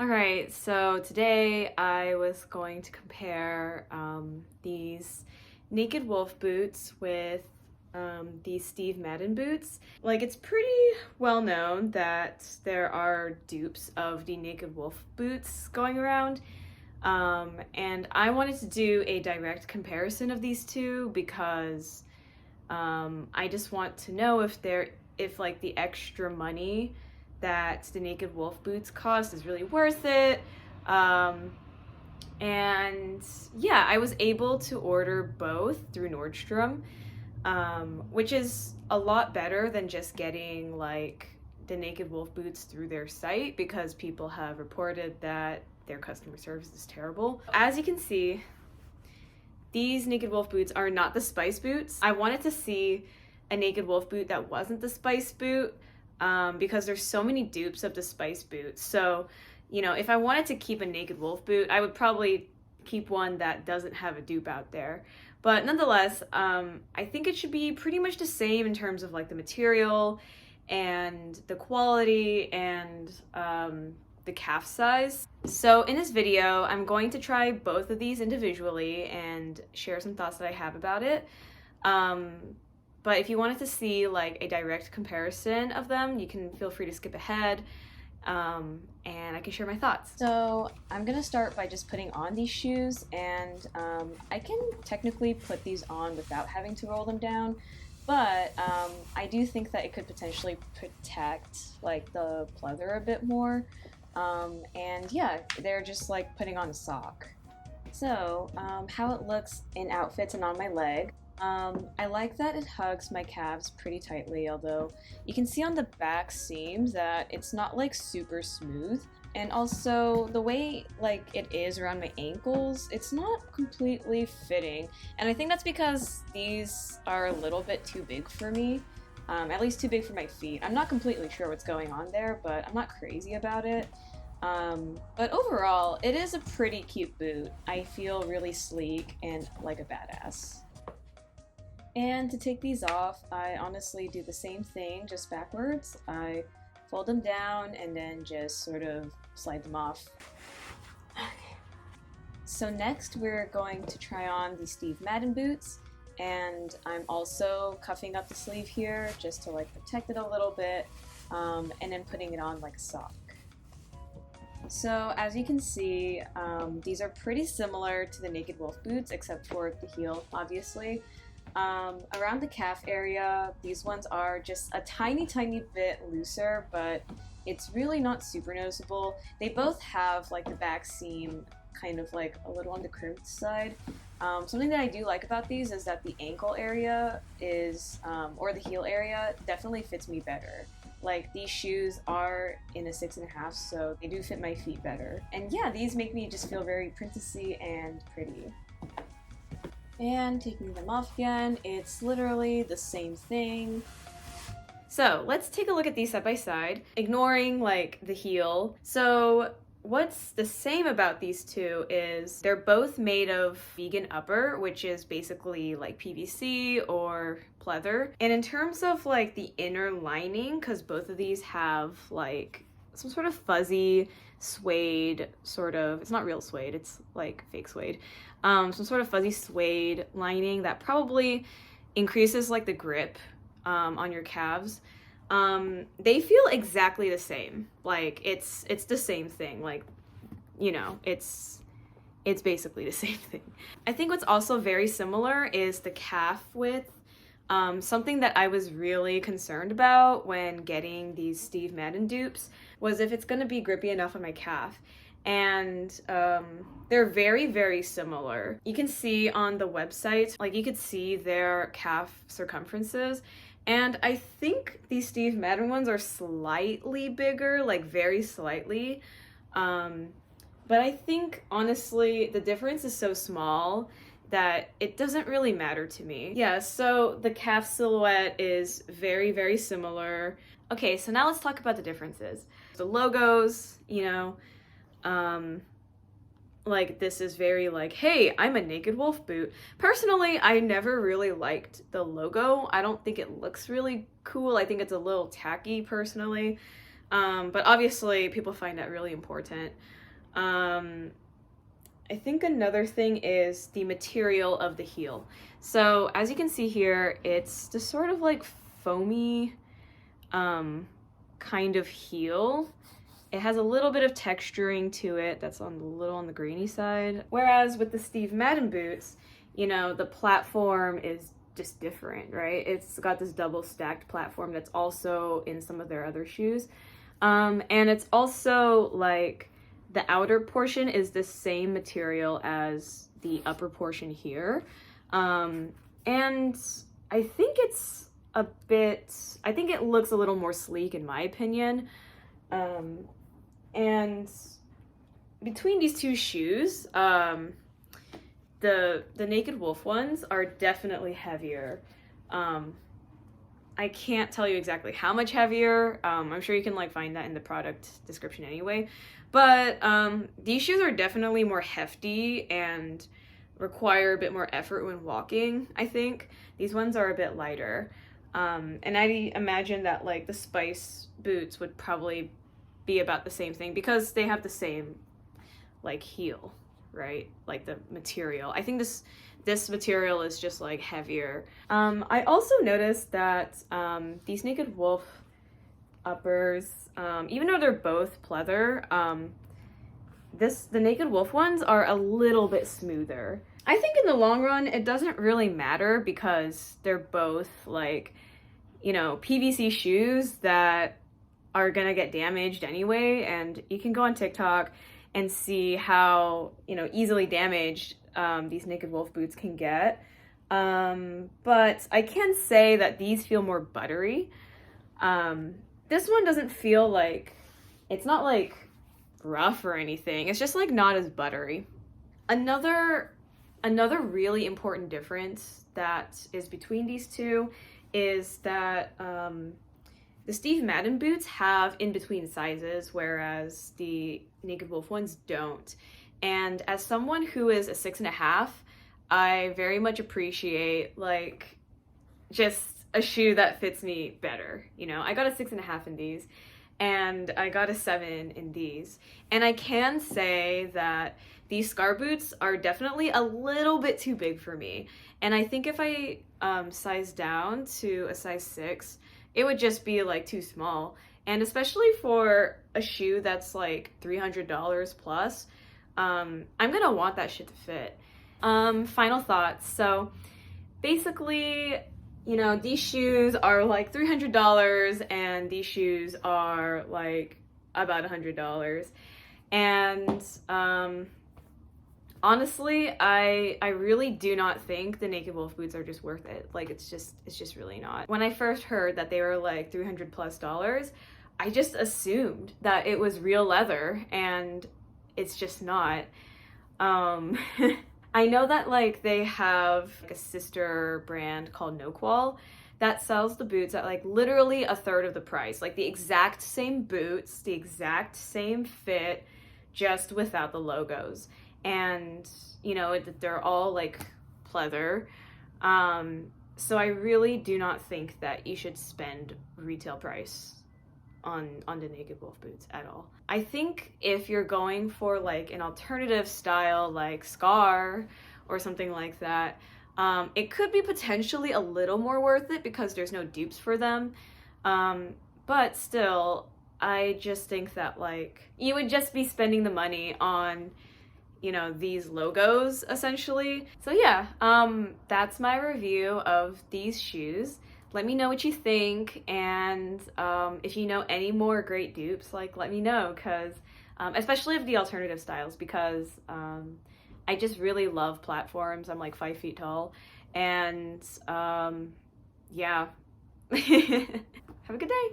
Alright, so today I was going to compare these Naked Wolf boots with these Steve Madden boots. Like, it's pretty well known that there are dupes of the Naked Wolf boots going around. And I wanted to do a direct comparison of these two because I just want to know if like the extra money that the Naked Wolf boots cost is really worth it. And yeah, I was able to order both through Nordstrom, which is a lot better than just getting like the Naked Wolf boots through their site because people have reported that their customer service is terrible. As you can see, these Naked Wolf boots are not the Spice boots. I wanted to see a Naked Wolf boot that wasn't the Spice boot because there's so many dupes of the Spice boot. So, if I wanted to keep a Naked Wolf boot, I would probably keep one that doesn't have a dupe out there. But nonetheless, I think it should be pretty much the same in terms of like the material and the quality and the calf size. So in this video, I'm going to try both of these individually and share some thoughts that I have about it. But if you wanted to see like a direct comparison of them, you can feel free to skip ahead, and I can share my thoughts. So I'm gonna start by just putting on these shoes, and I can technically put these on without having to roll them down, but I do think that it could potentially protect like the pleather a bit more. And yeah, they're just like putting on a sock. So how it looks in outfits and on my leg. I like that it hugs my calves pretty tightly, although you can see on the back seams that it's not like super smooth. And also the way like it is around my ankles, it's not completely fitting. And I think that's because these are a little bit too big for me, at least too big for my feet. I'm not completely sure what's going on there, but I'm not crazy about it. But overall, it is a pretty cute boot. I feel really sleek and like a badass. And to take these off, I honestly do the same thing, just backwards. I fold them down and then just sort of slide them off. Okay. So next we're going to try on the Steve Madden boots, and I'm also cuffing up the sleeve here just to like protect it a little bit, and then putting it on like a sock. So as you can see, these are pretty similar to the Naked Wolf boots except for the heel, obviously. Around the calf area, these ones are just a tiny bit looser, but it's really not super noticeable. They both have like the back seam kind of like a little on the crimped side. Something that I do like about these is that the ankle area is, or the heel area, definitely fits me better. Like, these shoes are in a 6.5, so they do fit my feet better. And yeah, these make me just feel very princessy and pretty. And taking them off again, it's literally the same thing. So let's take a look at these side by side, ignoring like the heel. So what's the same about these two is they're both made of vegan upper, which is basically like PVC or pleather. And in terms of like the inner lining, because both of these have like some sort of fuzzy suede sort of, it's not real suede, it's like fake suede. Some sort of fuzzy suede lining that probably increases like the grip on your calves. They feel exactly the same. Like it's the same thing. Like, it's basically the same thing. I think what's also very similar is the calf width. Something that I was really concerned about when getting these Steve Madden dupes was if it's going to be grippy enough on my calf. And they're very similar. You can see on the website, like you could see their calf circumferences. And I think these Steve Madden ones are slightly bigger, like very slightly. But I think honestly, the difference is so small that it doesn't really matter to me. Yeah, so the calf silhouette is very similar. Okay, so now let's talk about the differences. The logos, like this is very like, hey, I'm a Naked Wolf boot. Personally, I never really liked the logo. I don't think it looks really cool. I think it's a little tacky personally. But obviously people find that really important. I think another thing is the material of the heel. So as you can see here, it's just sort of like foamy kind of heel. It has a little bit of texturing to it that's a little on the grainy side. Whereas with the Steve Madden boots, you know, the platform is just different, right? It's got this double stacked platform that's also in some of their other shoes. And it's also like the outer portion is the same material as the upper portion here. And I think it's I think it looks a little more sleek in my opinion. And between these two shoes, the Naked Wolf ones are definitely heavier. I can't tell you exactly how much heavier. I'm sure you can like find that in the product description anyway. But these shoes are definitely more hefty and require a bit more effort when walking, I think. These ones are a bit lighter. And I imagine that like the Spice boots would probably be about the same thing because they have the same like heel, right? Like the material. I think this material is just like heavier. I also noticed that these Naked Wolf uppers, even though they're both pleather, the Naked Wolf ones are a little bit smoother. I think in the long run it doesn't really matter because they're both like, you know, PVC shoes that are gonna get damaged anyway, and you can go on TikTok and see how, you know, easily damaged these Naked Wolf boots can get. But I can say that these feel more buttery. This one doesn't feel like, it's not like rough or anything. It's just like not as buttery. Another really important difference that is between these two is that the Steve Madden boots have in-between sizes, whereas the Naked Wolf ones don't. And as someone who is a 6.5, I very much appreciate like just a shoe that fits me better. You know, I got a 6.5 in these, and I got a 7 in these. And I can say that these Scar boots are definitely a little bit too big for me. And I think if I size down to a size 6, it would just be like too small. And especially for a shoe that's like $300 plus, I'm gonna want that shit to fit. Final thoughts. So basically, you know, these shoes are like $300 and these shoes are like about $100. And honestly, I really do not think the Naked Wolf boots are just worth it. Like it's just really not. When I first heard that they were like $300+, I just assumed that it was real leather, and it's just not. I know that like they have like a sister brand called No that sells the boots at like literally a third of the price. Like the exact same boots, the exact same fit, just without the logos. And you know, they're all like pleather. So I really do not think that you should spend retail price on the Naked Wolf boots at all. I think if you're going for like an alternative style like Scar or something like that, it could be potentially a little more worth it because there's no dupes for them. But still, I just think that like you would just be spending the money on, you know, these logos essentially. So yeah, that's my review of these shoes. Let me know what you think, and if you know any more great dupes, like let me know, because especially of the alternative styles, because I just really love platforms. I'm like 5 feet tall, and yeah. Have a good day.